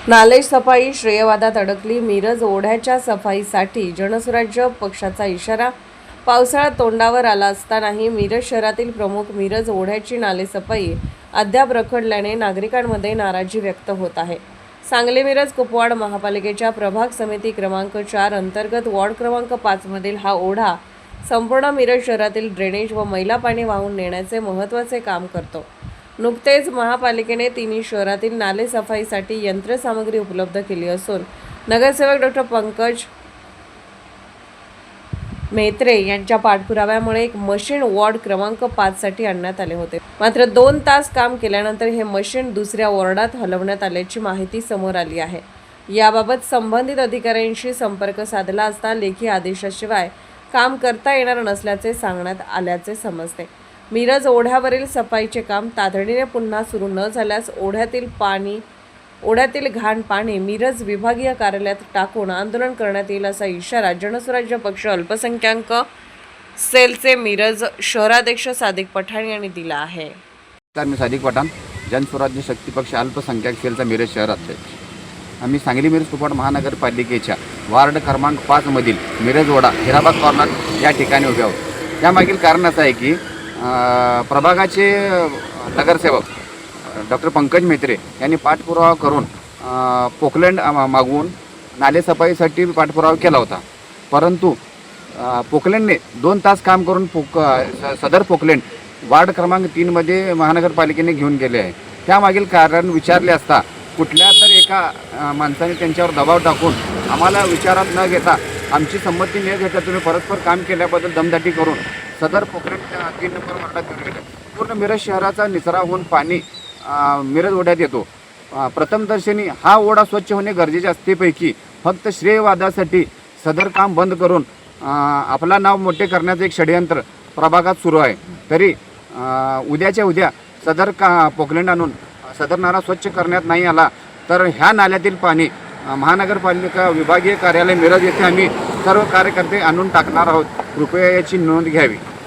नाले सफाई श्रेयवादात अडकली. मिरज ओढ्याच्या सफाईसाठी जनसुराज्य पक्षाचा इशारा. पावसाळा तोंडावर आला असतानाही मिरज शहरातील प्रमुख मिरज ओढ्याची नालेसफाई अद्याप रखडल्याने नागरिकांमध्ये नाराजी व्यक्त होत आहे. सांगली मिरज कुपवाड महापालिकेच्या प्रभाग समिती क्रमांक 4 अंतर्गत वॉर्ड क्रमांक 5 मधील हा ओढा संपूर्ण मिरज शहरातील ड्रेनेज व मैला पाणी वाहून नेण्याचे महत्त्वाचे काम करतो. नुकतेच महापालिकेने तिन्ही शहरातील नाले सफाईसाठी यंत्रसामग्री उपलब्ध केली असून नगरसेवक डॉक्टर पंकज मेत्रे यांच्या पाठपुराव्यामुळे एक मशीन वॉर्ड क्रमांक 5 साठी आणण्यात आले होते. मात्र 2 तास काम केल्यानंतर हे मशीन दुसऱ्या वॉर्डात हलवण्यात आल्याची माहिती समोर आली आहे. याबाबत संबंधित अधिकाऱ्यांशी संपर्क साधला असता लेखी आदेशाशिवाय काम करता येणार नसल्याचे सांगण्यात आल्याचे समजते. मिरज ओढ्यावरील सफाईचे काम तातडीने पुन्हा सुरू न झाल्यास ओढ्यातील घाण पाणी मिरज विभागीय कार्यालयात टाकून आंदोलन करण्यात येईल असा इशारा जनसुराज्य पक्ष अल्पसंख्याक सेलचे मिरज शहराध्यक्ष सादिक पठाण यांनी दिला आहे. मी सादिक पठाण, जनसुराज्य शक्ती पक्ष अल्पसंख्याक सेलचा मिरज शहराध्यक्ष. आम्ही सांगली मिरज कुपवाड महानगरपालिकेच्या वार्ड क्रमांक 5 मधील मिरज ओढा हिराबाद कॉर्नर या ठिकाणी उभे आहोत. यामागील कारण असं आहे की प्रभागाचे नगरसेवक डॉक्टर पंकज मेत्रे यांनी पाठपुरावा करून पोकलँड मागवून नालेसफाईसाठी पाठपुरावा केला होता. परंतु पोकलँडने 2 तास काम करून सदर पोकलँड वार्ड क्रमांक 3 मध्ये महानगरपालिकेने घेऊन गेले आहे. त्यामागील कारण विचारले असता कुठल्या तर एका माणसाने त्यांच्यावर दबाव टाकून आम्हाला विचारात न घेता आमची संमती न घेता तुम्ही परस्पर काम केल्याबद्दल दमदाटी करून सदर पोकलँड 3 नंबर वार्डात घेऊन गेले. पूर्ण मिरज शहराचा निचरा होऊन पाणी मिरज ओढ्यात येतो. प्रथमदर्शनी हा ओढा स्वच्छ होणे गरजेचे असतेपैकी फक्त श्रेयवादासाठी सदर काम बंद करून आपला नाव मोठे करण्याचं एक षडयंत्र प्रभागात सुरू आहे. तरी उद्याच्या उद्या सदर पोकलँड आणून सदर नाला स्वच्छ करण्यात नाही आला तर ह्या नाल्यातील पाणी महानगरपालिका विभागीय कार्यालय मिरज येथे आम्ही सर्व कार्यकर्ते आणून टाकणार आहोत. कृपया याची नोंद घ्यावी.